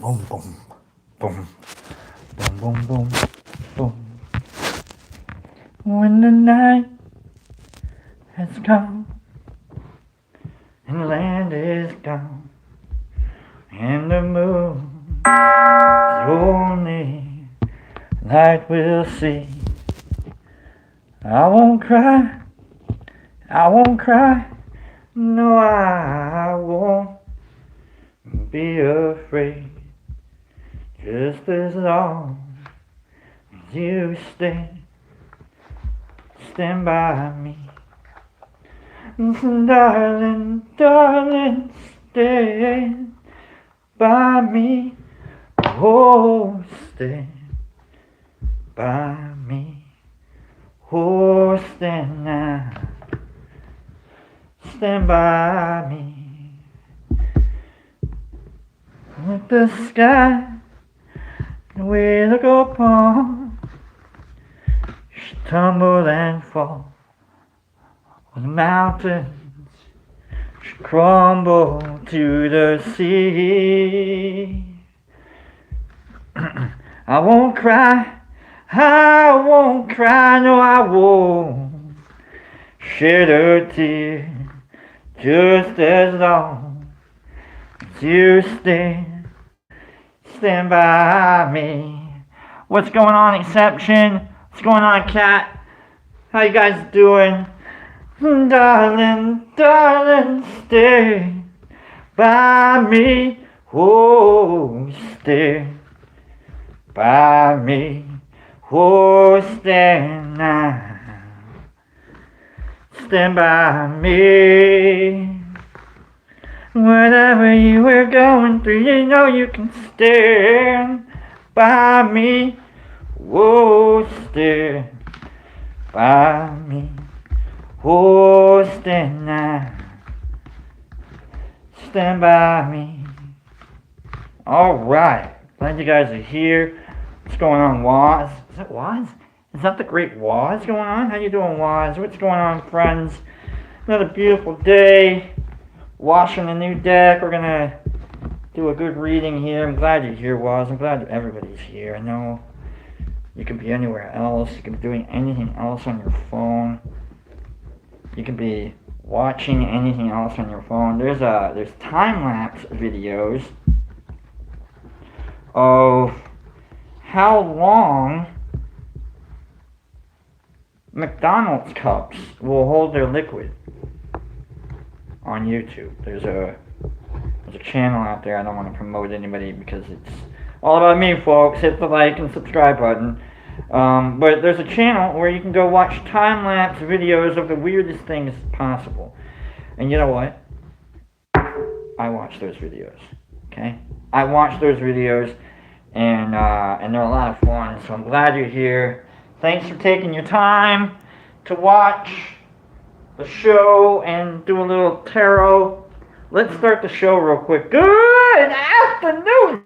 boom, boom, boom, boom, boom, boom, boom. When the night has come and the land is gone and the moon is the only light we'll see, I won't cry, I won't cry, no, I won't be afraid, just as long as you stand by me. Darling, darling, stand by me. Oh, stand by me. Oh, stand now. Stand by me. With the sky we look upon, tumble and fall. The mountains should crumble to the sea. I won't cry, I won't cry, no, I won't shed a tear, just as long as you stand by me. What's going on, Exception? What's going on, Cat? How you guys doing? Darling, darling, stay by me. Oh, stay by me. Oh, stand now. Stand by me. Whatever you were going through, you know you can stand by me. Oh, stand by me. Oh, stand now. Stand by me. Alright. Glad you guys are here. What's going on, Waz? Is that Waz? Is that the great Waz going on? How you doing, Waz? What's going on, friends? Another beautiful day. Washing a new deck. We're gonna do a good reading here. I'm glad you're here, Waz. I'm glad everybody's here. I know you can be anywhere else. You can be doing anything else on your phone. You can be watching anything else on your phone. There's time-lapse videos of how long McDonald's cups will hold their liquid on YouTube. There's a channel out there. I don't want to promote anybody because it's all about me, folks. Hit the like and subscribe button. But there's a channel where you can go watch time-lapse videos of the weirdest things possible. And you know what? I watch those videos. Okay? I watch those videos, and they're a lot of fun. So I'm glad you're here. Thanks for taking your time to watch the show and do a little tarot. Let's start the show real quick. Good afternoon,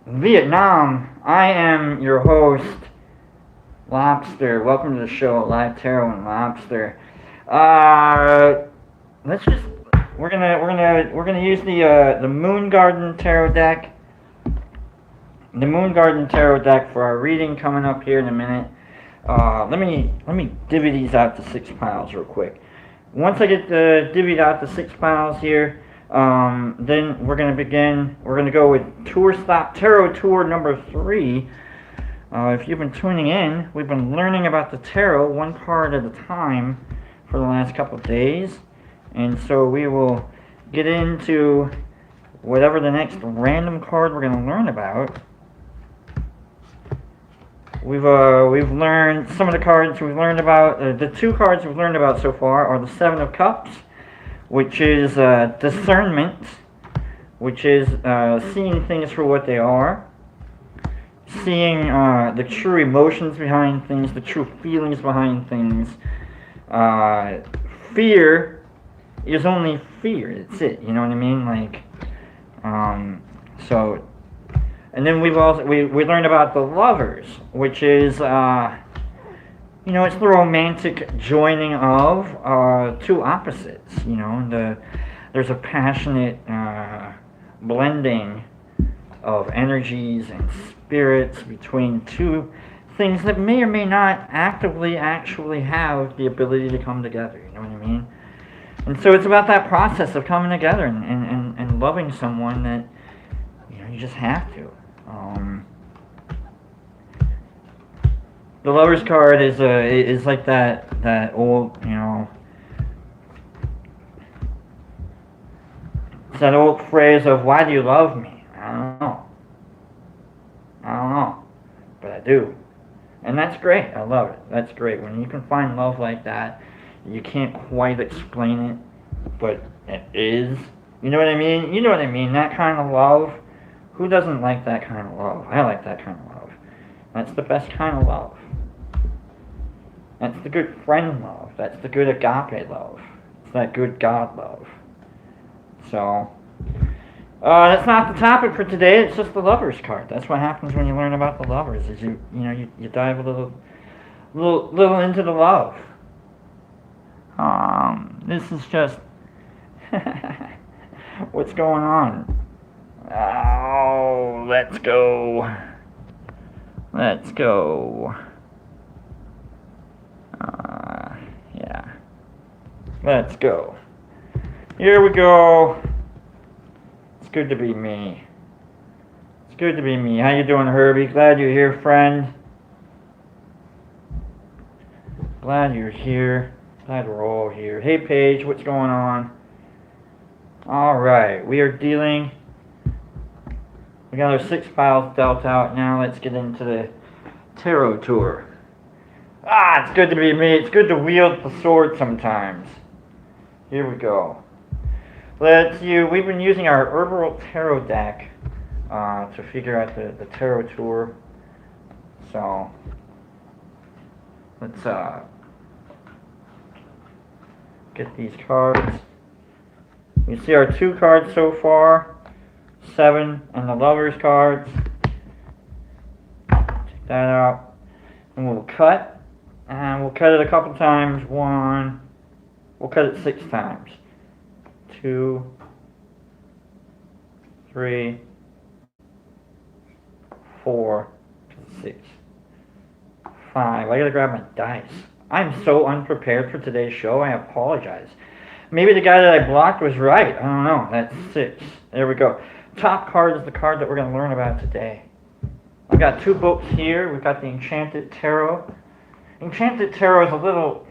Vietnam. I am your host, Lobster. Welcome to the show, Live Tarot and Lobster. We're gonna use the Moon Garden Tarot deck. The Moon Garden Tarot deck for our reading coming up here in a minute. Let me divvy these out to 6 piles real quick. Once I get divvied out to 6 piles here, then we're gonna begin. We're gonna go with Tour Stop Tarot Tour number 3. If you've been tuning in, we've been learning about the tarot one card at a time for the last couple of days, and so we will get into whatever the next random card we're gonna learn about. We've learned some of the cards we've learned about. The 2 cards we've learned about so far are the 7 of Cups, which is discernment, which is seeing things for what they are, seeing the true emotions behind things, the true feelings behind things. Fear is only fear. That's it. You know what I mean? Like, so. And then we learned about the Lovers, which is it's the romantic joining of 2 opposites. There's a passionate blending of energies and spirits between two things that may or may not actively actually have the ability to come together. You know what I mean? And so it's about that process of coming together and loving someone that, you know, you just have to. The Lover's card is like that old, you know, it's that old phrase of, why do you love me? I don't know. But I do. And that's great. I love it. That's great. When you can find love like that, you can't quite explain it, but it is. You know what I mean? You know what I mean? That kind of love. Who doesn't like that kind of love? I like that kind of love. That's the best kind of love. That's the good friend love. That's the good agape love. It's that good God love. So, that's not the topic for today. It's just the Lover's card. That's what happens when you learn about the Lovers. Is you dive a little into the love. This is just what's going on. Oh, let's go. Yeah. Let's go. Here we go. It's good to be me. It's good to be me. How you doing, Herbie? Glad you're here, friend. Glad you're here. Glad we're all here. Hey, Paige, what's going on? Alright, we are dealing... We got our 6 piles dealt out. Now let's get into the tarot tour. It's good to be me. It's good to wield the sword sometimes. Here we go. We've been using our Herbal Tarot deck to figure out the tarot tour. So let's get these cards. You see our 2 cards so far, 7 and the Lover's cards. Take that out, and we'll cut. And we'll cut it a couple times. We'll cut it 6 times. 2, 3, 4, 6, 5. I gotta grab my dice. I'm so unprepared for today's show. I apologize. Maybe the guy that I blocked was right. I don't know. That's 6. There we go. Top card is the card that we're going to learn about today. I've got 2 books here. We've got the Enchanted Tarot. Enchanted Tarot is a little...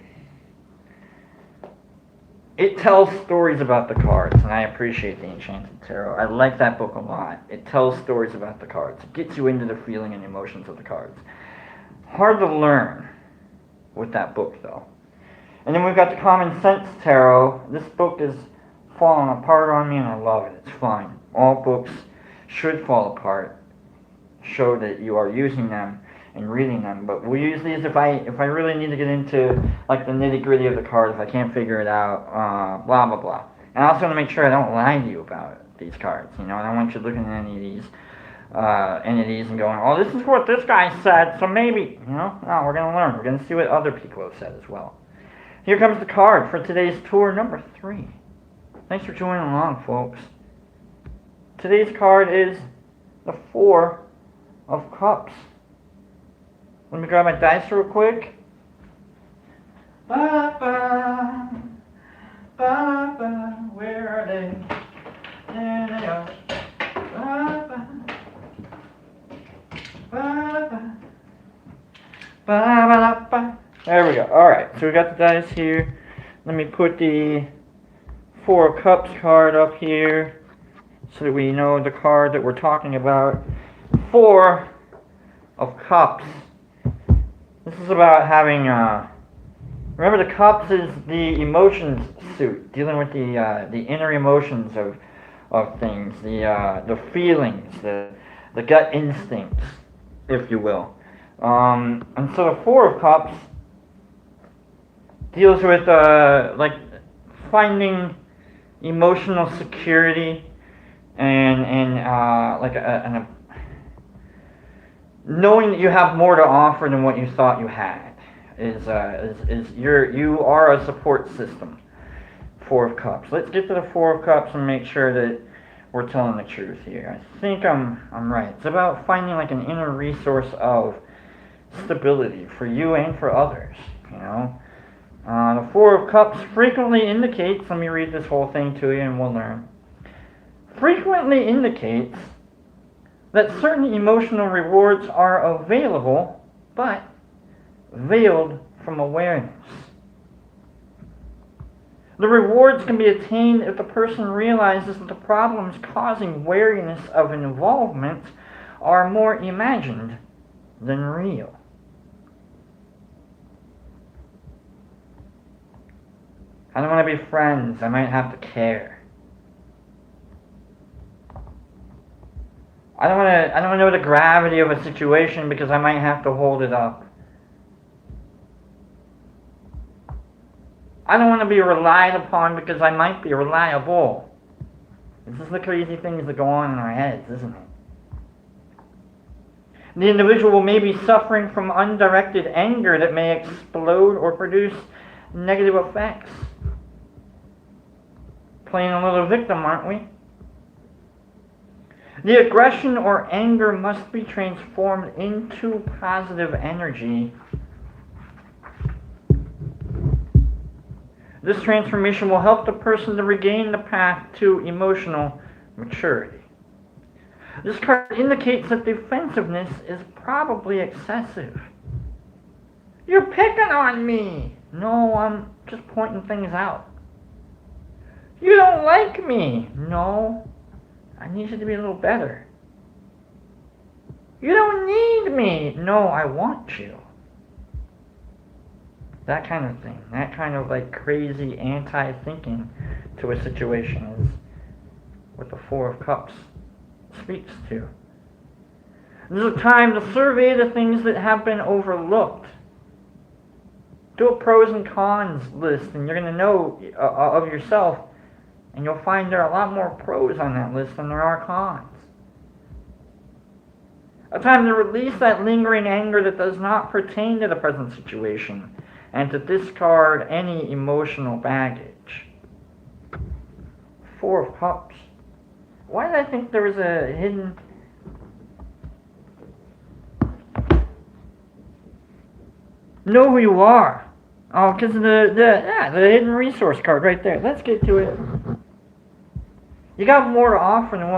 It tells stories about the cards, and I appreciate the Enchanted Tarot. I like that book a lot. It tells stories about the cards. It gets you into the feeling and emotions of the cards. Hard to learn with that book, though. And then we've got the Common Sense Tarot. This book is falling apart on me, and I love it. It's fine. All books should fall apart. Show that you are using them and reading them. But we use these if I really need to get into like the nitty-gritty of the cards, if I can't figure it out, blah, blah, blah. And I also want to make sure I don't lie to you about these cards. You know, I don't want you looking at any of these and going, oh, this is what this guy said, so maybe, you know. No, we're going to learn. We're going to see what other people have said as well. Here comes the card for today's tour number 3. Thanks for joining along, folks. Today's card is the 4 of Cups. Let me grab my dice real quick. Ba-ba, ba-ba, where are they? There they are. Ba-ba, ba-ba, ba-ba-ba. There we go. Alright, so we got the dice here. Let me put the 4 of Cups card up here so that we know the card that we're talking about. 4 of Cups. This is about having, remember the Cups is the emotions suit, dealing with the inner emotions of things, the feelings, the gut instincts, if you will. And so the 4 of Cups deals with, like, finding emotional security and like knowing that you have more to offer than what you thought you had you are a support system. 4 of Cups. Let's get to the 4 of Cups and make sure that we're telling the truth here. I think I'm right. It's about finding like an inner resource of stability for you and for others. You know, the Four of Cups frequently indicates. Let me read this whole thing to you, and we'll learn. Frequently indicates that certain emotional rewards are available, but veiled from awareness. The rewards can be attained if the person realizes that the problems causing wariness of involvement are more imagined than real. I don't want to be friends. I might have to care. I don't want to know the gravity of a situation because I might have to hold it up. I don't want to be relied upon because I might be reliable. This is the crazy things that go on in our heads, isn't it? The individual may be suffering from undirected anger that may explode or produce negative effects. Playing a little victim, aren't we? The aggression or anger must be transformed into positive energy. This transformation will help the person to regain the path to emotional maturity. This card indicates that defensiveness is probably excessive. You're picking on me! No, I'm just pointing things out. You don't like me! No, I need you to be a little better. You don't need me! No, I want you. That kind of thing. That kind of like crazy anti-thinking to a situation is what the Four of Cups speaks to. This is a time to survey the things that have been overlooked. Do a pros and cons list, and you're going to know of yourself, and you'll find there are a lot more pros on that list than there are cons. A time to release that lingering anger that does not pertain to the present situation, and to discard any emotional baggage. Four of Cups. Why did I think there was a hidden... Know who you are. Oh, because of the hidden resource card right there. Let's get to it. You got more to offer than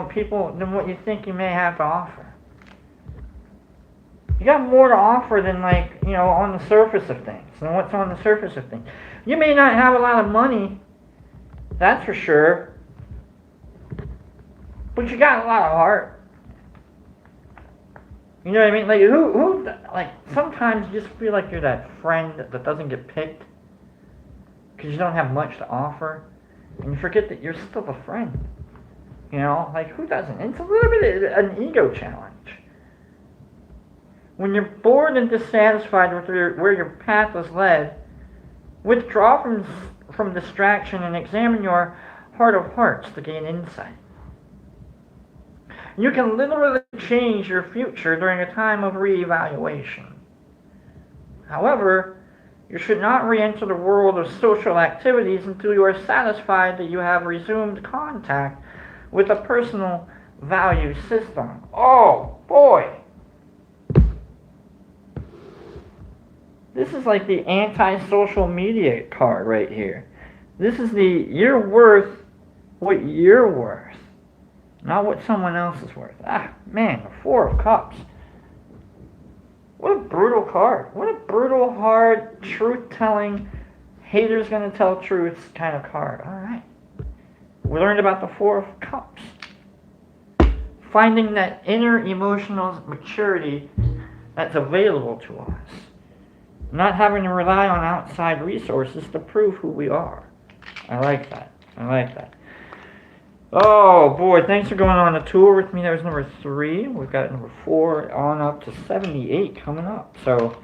what you think you may have to offer. You got more to offer than on the surface of things, than what's on the surface of things. You may not have a lot of money, that's for sure, but you got a lot of heart. You know what I mean? Sometimes you just feel like you're that friend that doesn't get picked because you don't have much to offer, and you forget that you're still a friend. You know, who doesn't? It's a little bit of an ego challenge. When you're bored and dissatisfied with where your path has led, withdraw from distraction and examine your heart of hearts to gain insight. You can literally change your future during a time of reevaluation. However, you should not re-enter the world of social activities until you are satisfied that you have resumed contact with a personal value system. Oh, boy! This is like the anti-social media card right here. This is you're worth what you're worth, not what someone else is worth. Ah, man, the Four of Cups. What a brutal card. What a brutal, hard, truth-telling, haters gonna tell truths kind of card. All right. We learned about the Four of Cups. Finding that inner emotional maturity that's available to us. Not having to rely on outside resources to prove who we are. I like that. Oh boy, thanks for going on a tour with me. That was number 3. We've got number 4 on up to 78 coming up. So,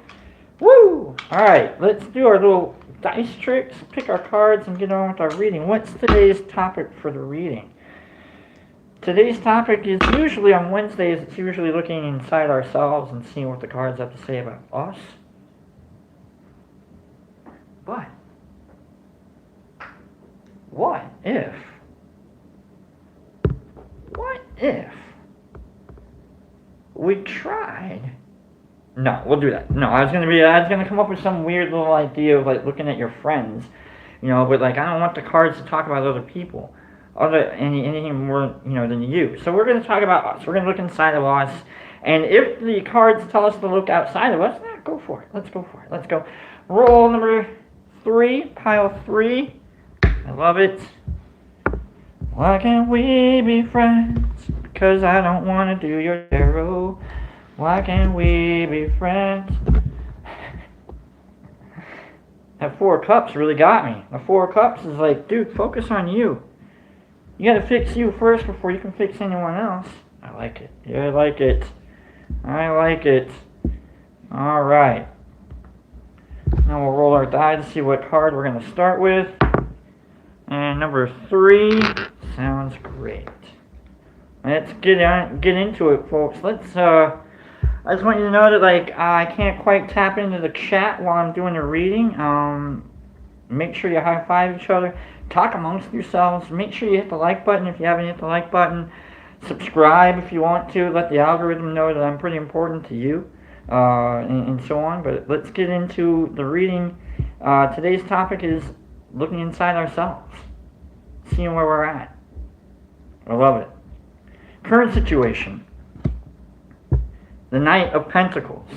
woo! Alright, let's do our little dice tricks, pick our cards, and get on with our reading. What's today's topic for the reading? Today's topic is usually on Wednesdays, it's usually looking inside ourselves and seeing what the cards have to say about us. But what if if we tried... No, we'll do that. No, I was gonna come up with some weird little idea of like looking at your friends, but like I don't want the cards to talk about other people, anything more than you. So we're gonna talk about us. We're gonna look inside of us, and if the cards tell us to look outside of us, go for it. Let's go for it. Let's go. Roll number 3, pile 3. I love it. Why can't we be friends? Because I don't want to do your tarot. Why can't we be friends? That 4 of Cups really got me. The 4 of Cups is like, dude, focus on you. You gotta fix you first before you can fix anyone else. I like it. Yeah, I like it. I like it. Alright. Now we'll roll our die to see what card we're gonna start with. And number 3 sounds great. Let's get into it, folks. I just want you to know that like I can't quite tap into the chat while I'm doing the reading. Make sure you high five each other. Talk amongst yourselves. Make sure you hit the like button if you haven't hit the like button. Subscribe if you want to. Let the algorithm know that I'm pretty important to you, and so on. But let's get into the reading. Today's topic is looking inside ourselves, seeing where we're at. I love it. Current situation. The Knight of Pentacles.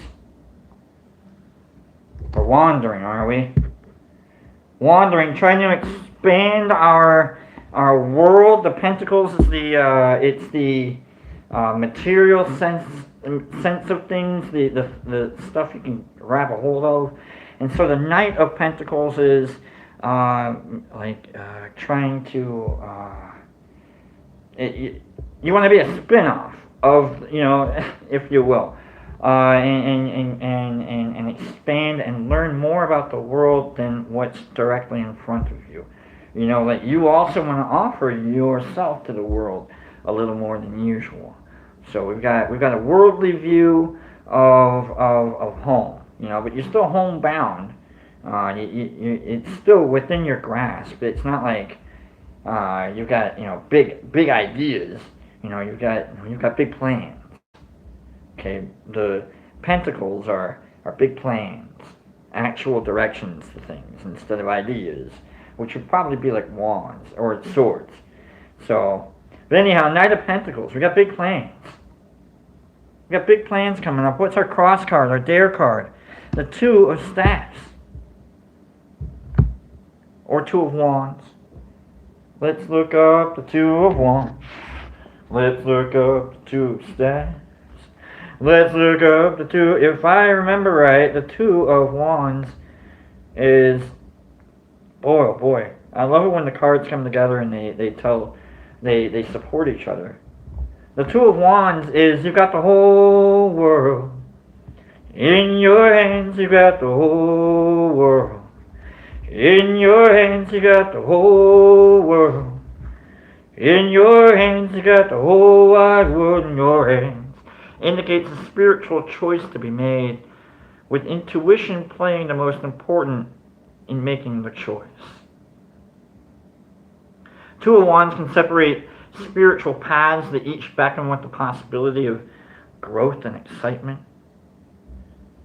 We're wandering, aren't we? Wandering, trying to expand our world. The Pentacles is the material sense of things, the stuff you can grab a hold of. And so the Knight of Pentacles is trying to you want to be a spin-off of, if you will, and expand and learn more about the world than what's directly in front of you. Like you also want to offer yourself to the world a little more than usual. So we've got a worldly view of home, but you're still homebound. It's still within your grasp. It's not like you've got big ideas. You've got big plans. Okay, the Pentacles are big plans, actual directions to things instead of ideas, which would probably be like wands or swords. So, but anyhow, Knight of Pentacles, we got big plans. We got big plans coming up. What's our cross card, our dare card? The 2 of Staffs. Or 2 of Wands. Let's look up the 2 of Wands. Let's look up the 2 of Staffs. Let's look up the 2. If I remember right, the 2 of Wands is... Oh boy. I love it when the cards come together and they support each other. The 2 of Wands is you've got the whole world. In your hands you got the whole world. In your hands you got the whole world. In your hands you got the whole wide world in your hands. Indicates a spiritual choice to be made, with intuition playing the most important in making the choice. 2 of Wands can separate spiritual paths that each beckon with the possibility of growth and excitement.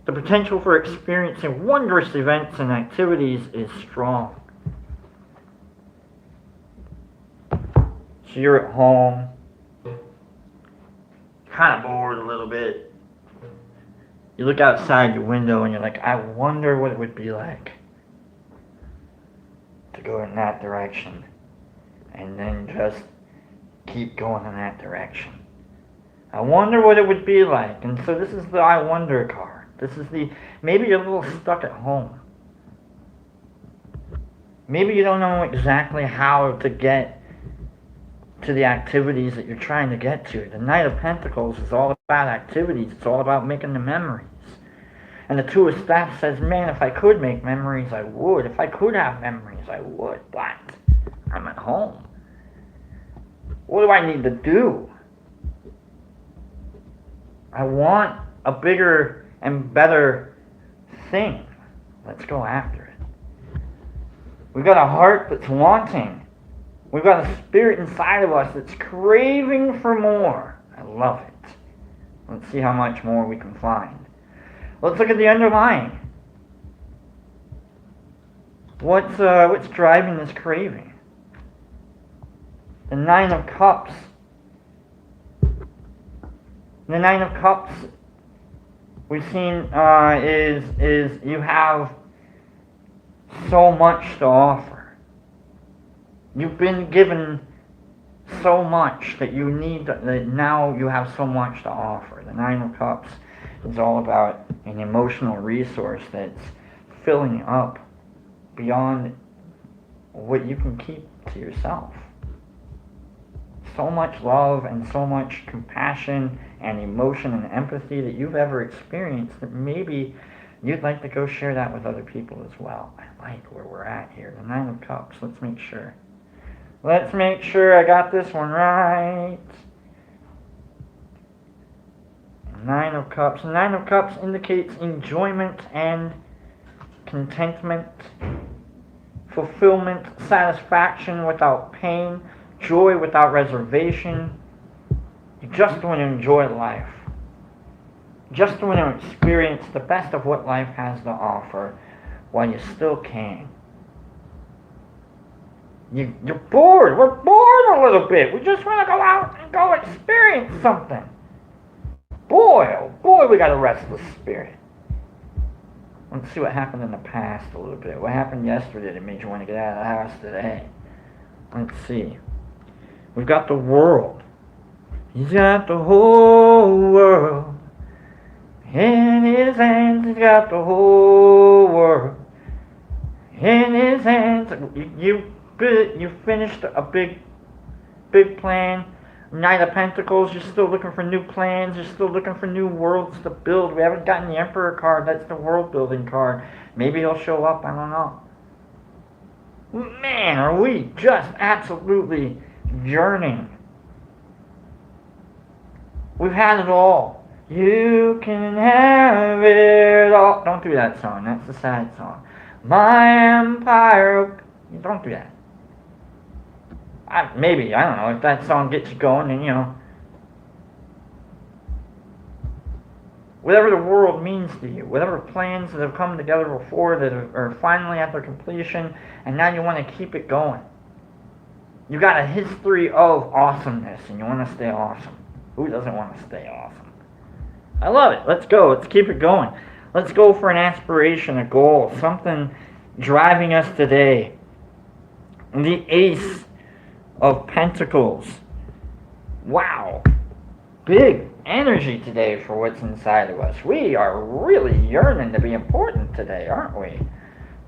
The potential for experiencing wondrous events and activities is strong. So you're at home, kind of bored a little bit. You look outside your window and you're like, I wonder what it would be like to go in that direction. And then just keep going in that direction. I wonder what it would be like. And so this is the I wonder card. This is maybe you're a little stuck at home. Maybe you don't know exactly how to get to the activities that you're trying to get to. The Knight of Pentacles is all about activities. It's all about making the memories. And the 2 of Staffs says, man, if I could make memories, I would. If I could have memories, I would. But I'm at home. What do I need to do? I want a bigger and better thing. Let's go after it. We've got a heart that's wanting. We've got a spirit inside of us that's craving for more. I love it. Let's see how much more we can find. Let's look at the underlying. What's driving this craving? The Nine of Cups. The Nine of Cups we've seen is you have so much to offer. You've been given so much that you need that now you have so much to offer. The Nine of Cups is all about an emotional resource that's filling up beyond what you can keep to yourself. So much love and so much compassion and emotion and empathy that you've ever experienced that maybe you'd like to go share that with other people as well. I like where we're at here. The Nine of Cups. Let's make sure. Let's make sure I got this one right. Nine of Cups. Nine of Cups indicates enjoyment and contentment, fulfillment, satisfaction without pain, joy without reservation. You just want to enjoy life. Just want to experience the best of what life has to offer while you still can. You're bored. We're bored a little bit. We just want to go out and go experience something. Boy, oh boy, we got a restless spirit. Let's see what happened in the past a little bit. What happened yesterday that made you want to get out of the house today? Let's see. We've got the world. He's got the whole world in his hands. He's got the whole world in his hands. You finished a big plan. Knight of Pentacles, you're still looking for new plans. You're still looking for new worlds to build. We haven't gotten the Emperor card. That's the world building card. Maybe he'll show up. I don't know. Man, are we just absolutely yearning. We've had it all. You can have it all. Don't do that song. That's a sad song. My empire. Don't do that. Maybe, I don't know, if that song gets you going, then, whatever the world means to you, whatever plans that have come together before that are finally at their completion, and now you want to keep it going. You got a history of awesomeness, and you want to stay awesome. Who doesn't want to stay awesome? I love it. Let's go. Let's keep it going. Let's go for an aspiration, a goal, something driving us today. The Ace of Pentacles. Wow. Big energy today for what's inside of us. We are really yearning to be important today, aren't we?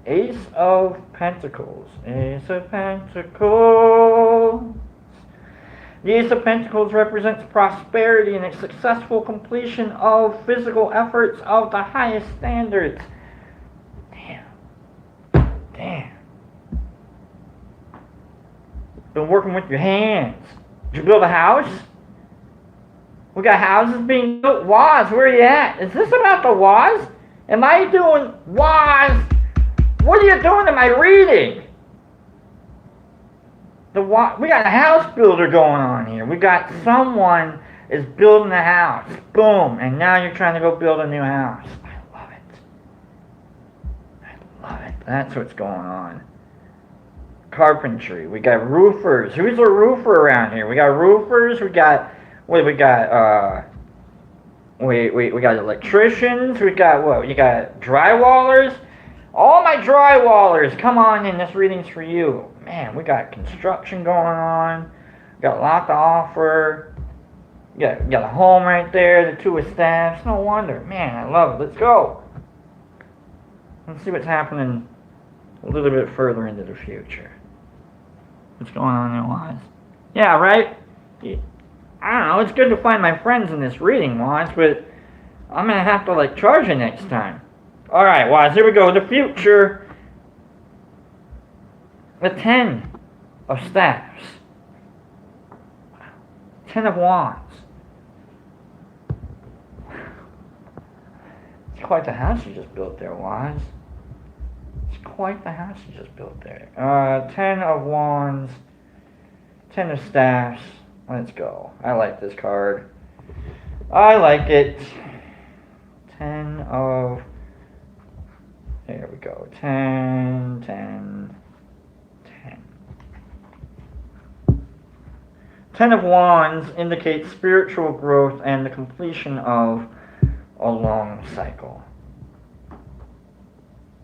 Ace of Pentacles. Ace of Pentacles. The Ace of Pentacles represents prosperity and a successful completion of physical efforts of the highest standards. Damn. Been working with your hands. Did you build a house? We got houses being built. Waz, where are you at? Is this about the Waz? Am I doing Waz? What are you doing to my reading? We got a house builder going on here. We got someone is building a house. Boom. And now you're trying to go build a new house. I love it. That's what's going on. Carpentry. We got roofers. Who's a roofer around here? We got roofers. We got electricians. We got what? You got drywallers. All my drywallers, come on in. This reading's for you. Man, we got construction going on. We got a lot to offer. You got a home right there. The two of staffs. No wonder. Man, I love it. Let's go. Let's see what's happening a little bit further into the future. What's going on in their lives? Yeah, right? I don't know. It's good to find my friends in this reading, Waz, but I'm going to have to, charge you next time. Alright, Waz, here we go. The future. The 10 of Staffs. 10 of Wands. It's quite the house you just built there, Waz. It's quite the house you just built there. 10 of Wands. Ten of Staffs. Let's go. I like this card. I like it. Ten of... There we go. 10, 10, 10. Ten of Wands indicates spiritual growth and the completion of a long cycle.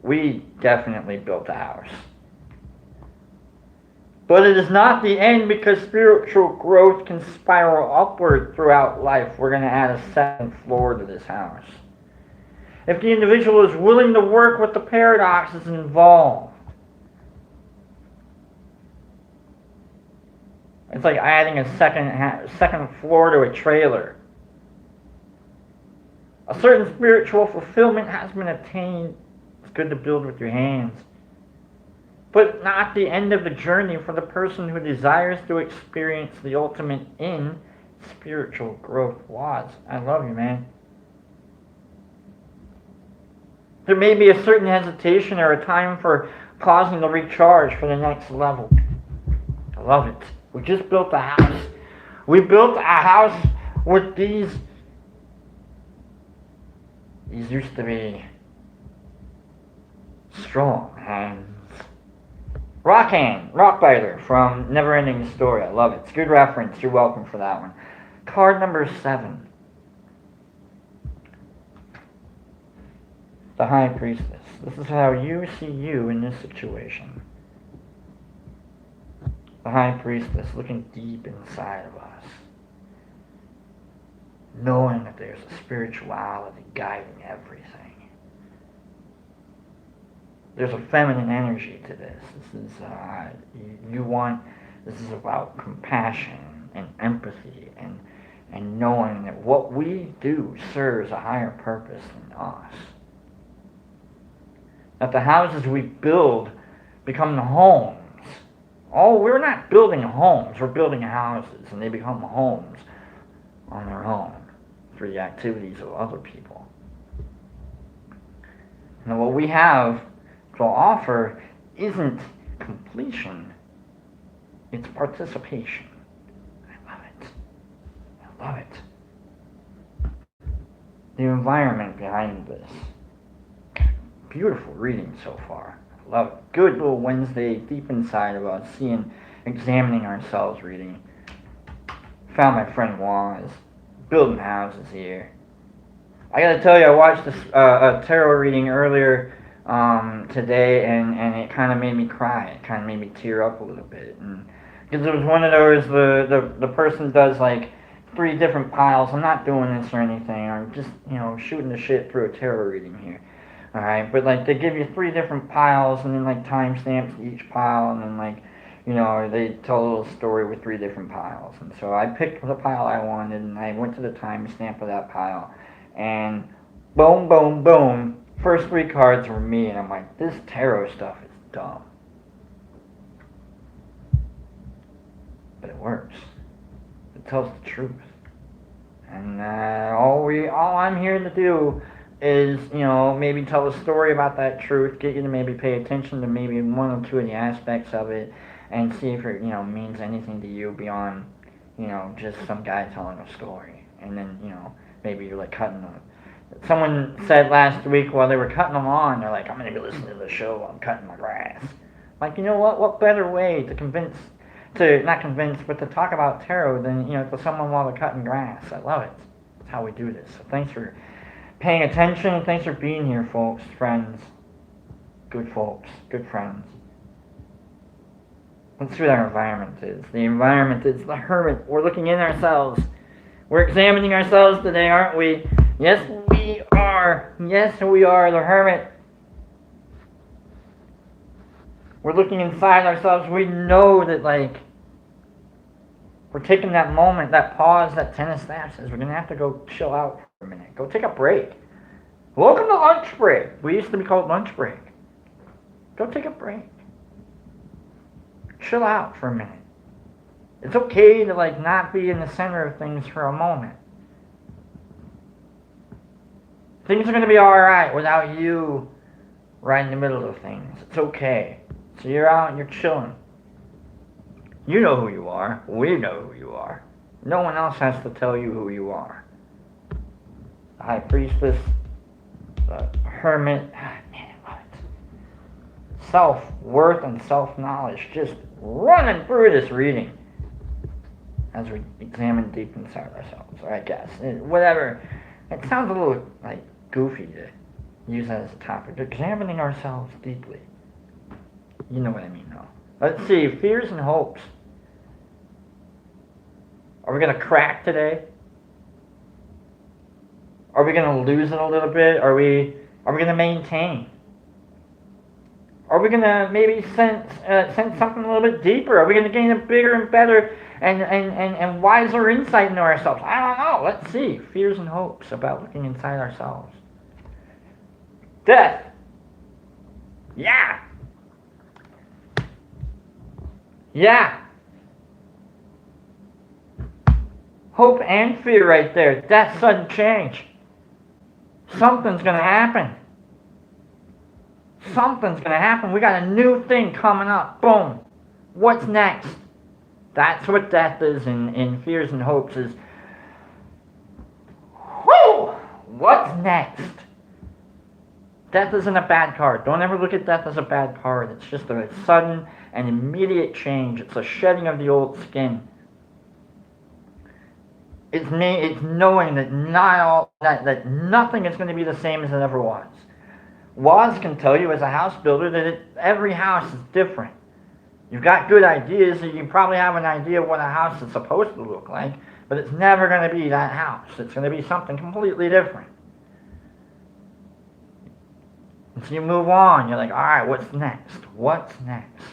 We definitely built a house. But it is not the end, because spiritual growth can spiral upward throughout life. We're going to add a second floor to this house. If the individual is willing to work with the paradoxes involved. It's like adding a second floor to a trailer. A certain spiritual fulfillment has been attained. It's good to build with your hands. But not the end of the journey for the person who desires to experience the ultimate in spiritual growth was. I love you, man. There may be a certain hesitation or a time for pausing to recharge for the next level. I love it. We just built a house. We built a house with these used to be strong hands. Rockbiter from Neverending Story. I love it. It's a good reference. You're welcome for that one. Card number 7. The High Priestess. This is how you see you in this situation. The High Priestess looking deep inside of us. Knowing that there's a spirituality guiding everything. There's a feminine energy to this. This is this is about compassion and empathy and knowing that what we do serves a higher purpose than us. That the houses we build become the homes. Oh, we're not building homes, we're building houses, and they become homes on their own through the activities of other people. And what we have to offer isn't completion, it's participation. I love it. I love it. The environment behind this. Beautiful reading so far. I love it. Good little Wednesday deep inside of us, examining ourselves reading. Found my friend Wong is building houses here. I gotta tell you, I watched a tarot reading earlier today, and it kind of made me cry. It kind of made me tear up a little bit, and because it was one of those the person does like 3 different piles. I'm not doing this or anything. I'm just shooting the shit through a tarot reading here. All right, but like they give you 3 different piles, and then like timestamps each pile, and then like they tell a little story with 3 different piles. And so I picked the pile I wanted, and I went to the timestamp of that pile, and boom, boom, boom. First 3 cards were me, and I'm like, this tarot stuff is dumb. But it works. It tells the truth. And all I'm here to do is, maybe tell a story about that truth, get you to maybe pay attention to maybe 1 or 2 of the aspects of it, and see if it, means anything to you beyond, just some guy telling a story. And then, maybe you're like cutting them. Someone said last week while they were cutting them on, they're like, I'm going to go listen to the show while I'm cutting my grass. Like, you know what? What better way to talk about tarot than, to someone while they're cutting grass. I love it. That's how we do this. So thanks for paying attention. Thanks for being here, folks, friends. Good folks. Good friends. Let's see what our environment is. The environment is the hermit. We're looking in ourselves. We're examining ourselves today, aren't we? Yes, we are. Yes, we are the hermit. We're looking inside ourselves. We know that, we're taking that moment, that pause, that 10 of Staffs says we're going to have to go chill out for a minute. Go take a break. Welcome to lunch break. We used to be called lunch break. Go take a break. Chill out for a minute. It's okay to, not be in the center of things for a moment. Things are going to be alright without you right in the middle of things. It's okay. So you're out and you're chilling. You know who you are. We know who you are. No one else has to tell you who you are. The high priestess, the hermit, man, I love it. Self-worth and self-knowledge just running through this reading as we examine deep inside ourselves, or I guess. Whatever. It sounds a little like goofy to use that as a topic. Examining ourselves deeply. You know what I mean, though. Let's see. Fears and hopes. Are we going to crack today? Are we going to lose it a little bit? Are we going to maintain? Are we going to maybe sense something a little bit deeper? Are we going to gain a bigger and better and wiser insight into ourselves? I don't know. Let's see. Fears and hopes about looking inside ourselves. Death. Yeah. Yeah. Hope and fear right there. Death, sudden change. Something's going to happen. Something's going to happen. We got a new thing coming up. Boom. What's next? That's what death is in fears and hopes is, whoo! What's next? Death isn't a bad card. Don't ever look at death as a bad card. It's just a sudden and immediate change. It's a shedding of the old skin. It's knowing that that nothing is going to be the same as it ever was. Woz can tell you as a house builder that every house is different. You've got good ideas, and you probably have an idea of what a house is supposed to look like, but it's never going to be that house. It's going to be something completely different. And so you move on. You're like, all right, what's next? What's next?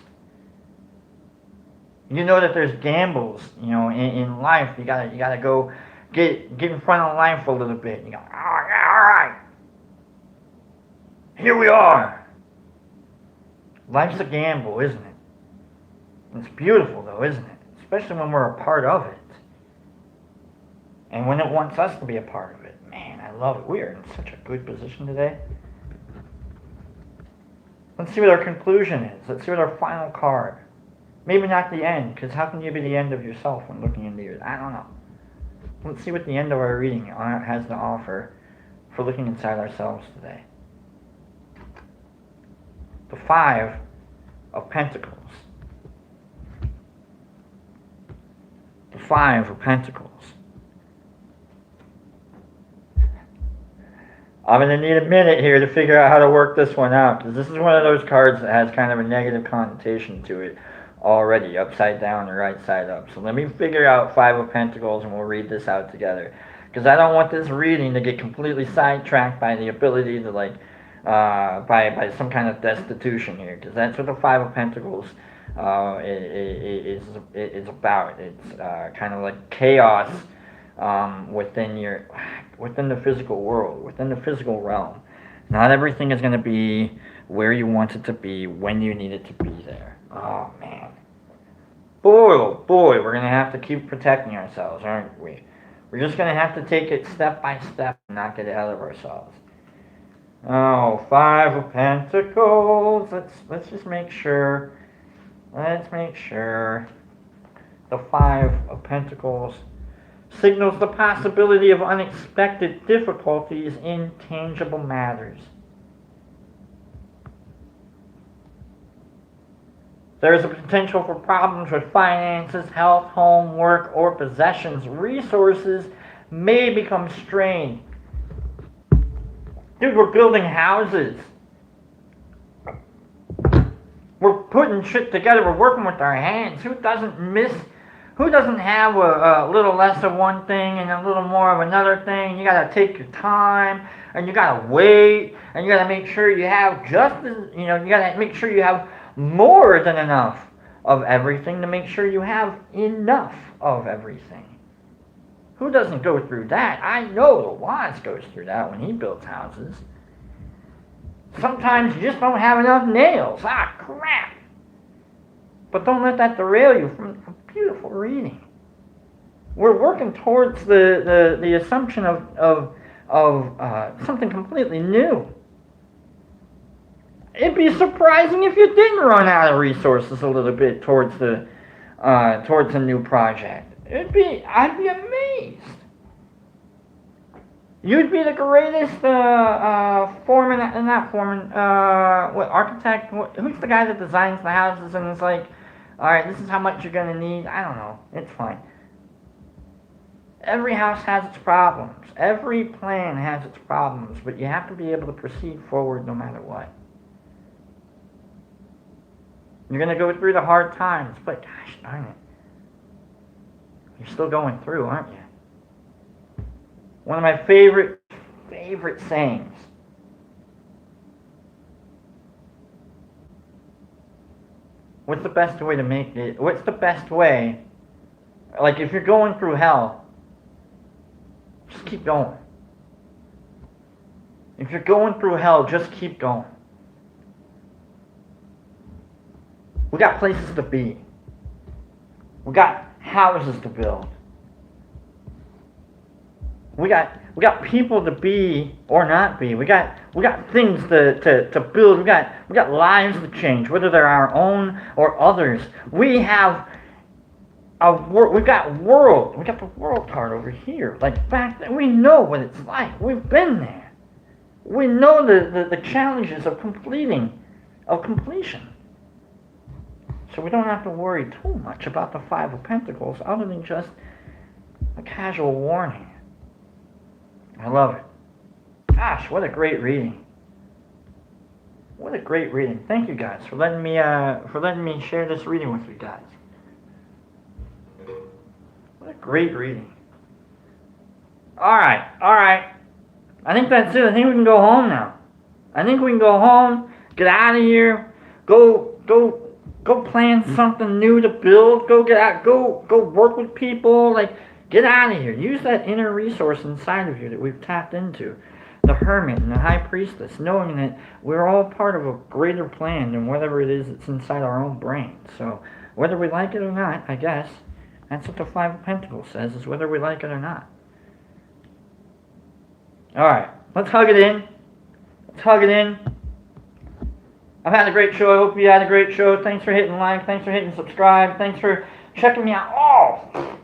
You know that there's gambles, in life. You gotta go get in front of life a little bit. You go, oh yeah, all right. Here we are. Life's a gamble, isn't it? It's beautiful though, isn't it? Especially when we're a part of it. And when it wants us to be a part of it. Man, I love it. We are in such a good position today. Let's see what our conclusion is. Let's see what our final card. Maybe not the end, because how can you be the end of yourself when looking into yours? I don't know. Let's see what the end of our reading has to offer for looking inside ourselves today. The 5 of Pentacles. The 5 of Pentacles. I'm going to need a minute here to figure out how to work this one out, because this is one of those cards that has kind of a negative connotation to it already, upside down or right side up. So let me figure out 5 of Pentacles and we'll read this out together. Because I don't want this reading to get completely sidetracked by the ability to by some kind of destitution here. Because that's what the 5 of Pentacles is about. It's kind of like chaos within the physical world, within the physical realm. Not everything is going to be where you want it to be, when you need it to be there. Oh, man. Boy, oh boy, we're going to have to keep protecting ourselves, aren't we? We're just going to have to take it step by step and not get ahead of ourselves. Oh, 5 of Pentacles. Let's just make sure. Let's make sure. The 5 of Pentacles signals the possibility of unexpected difficulties in tangible matters. There is a potential for problems with finances, health, home, work, or possessions. Resources may become strained. Dude, we're building houses. We're putting shit together. We're working with our hands. Who doesn't have a little less of one thing and a little more of another thing? You gotta take your time, and you gotta wait, and you gotta make sure you have you gotta make sure you have more than enough of everything to make sure you have enough of everything. Who doesn't go through that? I know the Woz goes through that when he builds houses. Sometimes you just don't have enough nails. Ah, crap. But don't let that derail you from a beautiful reading. We're working towards the assumption of something completely new. It'd be surprising if you didn't run out of resources a little bit towards the towards a new project. I'd be amazed. You'd be the greatest foreman, not foreman, what, architect? Who's the guy that designs the houses and is like, alright, this is how much you're gonna need? I don't know. It's fine. Every house has its problems. Every plan has its problems, but you have to be able to proceed forward no matter what. You're gonna go through the hard times, but gosh darn it. You're still going through, aren't you? One of my favorite sayings. What's the best way to make it? What's the best way? Like, if you're going through hell, just keep going. If you're going through hell, just keep going. We got places to be. We got houses to build. We got people to be or not be. We got things to build. We got lives to change, whether they're our own or others. We have we've got the world card over here. Like, back then, we know what it's like. We've been there. We know the challenges of completion. So we don't have to worry too much about the Five of Pentacles, other than just a casual warning. I love it. Gosh, what a great reading. What a great reading. Thank you guys for letting me share this reading with you guys. What a great reading. Alright. I think that's it. I think we can go home now. I think we can go home, get out of here, go plan something new to build, go get out, go work with people, like, get out of here. Use that inner resource inside of you that we've tapped into. The Hermit and the High Priestess, knowing that we're all part of a greater plan than whatever it is that's inside our own brain. So, whether we like it or not, I guess, that's what the Five of Pentacles says, is whether we like it or not. Alright, let's hug it in. I've had a great show. I hope you had a great show. Thanks for hitting like. Thanks for hitting subscribe. Thanks for checking me out. Oh!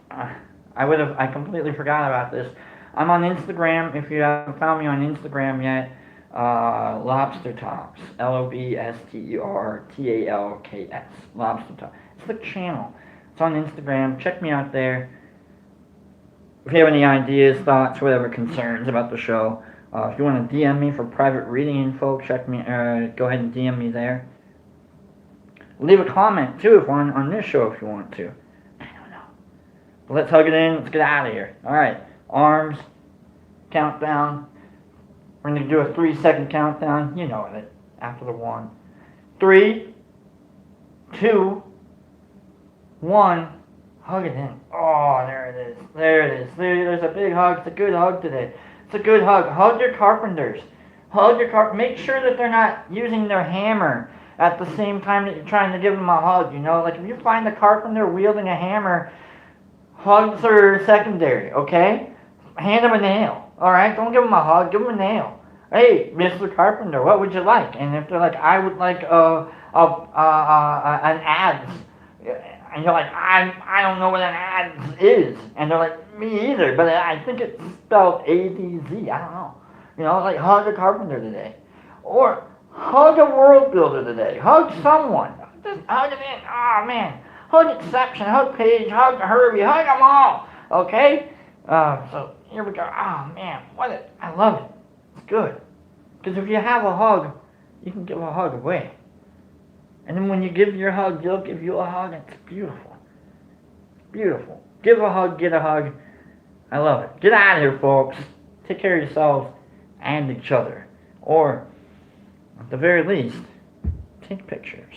I completely forgot about this. I'm on Instagram. If you haven't found me on Instagram yet, Lobster Talks. LOBSTERTALKS. Lobster Talks. It's the channel. It's on Instagram. Check me out there. If you have any ideas, thoughts, whatever, concerns about the show, if you want to DM me for private reading info, go ahead and DM me there. Leave a comment too if on this show if you want to. I don't know. But let's hug it in. Let's get out of here. All right. Arms. Countdown. We're going to do a 3-second countdown. You know it. After the 1. 3, 2, 1. Hug it in. Oh, there it is. There's a big hug. It's a good hug today. It's a good hug. Hug your carpenters. Make sure that they're not using their hammer at the same time that you're trying to give them a hug, you know? Like, if you find a carpenter wielding a hammer, hugs are secondary, okay? Hand them a nail, alright? Don't give them a hug, give them a nail. Hey, Mr. Carpenter, what would you like? And if they're like, I would like an adze. And you're like, I don't know what an adze is. And they're like, me either, but I think it's spelled A-D-Z. I don't know. You know, like, hug a carpenter today. Or hug a world builder today. Hug someone. Just hug it in. Oh, man. Hug Exception. Hug Paige. Hug Herbie. Hug them all. Okay? So, here we go. Oh, man. I love it. It's good. Because if you have a hug, you can give a hug away. And then when you give your hug, they'll give you a hug. It's beautiful. Beautiful. Give a hug, get a hug. I love it. Get out of here, folks. Take care of yourselves and each other. Or, at the very least, take pictures.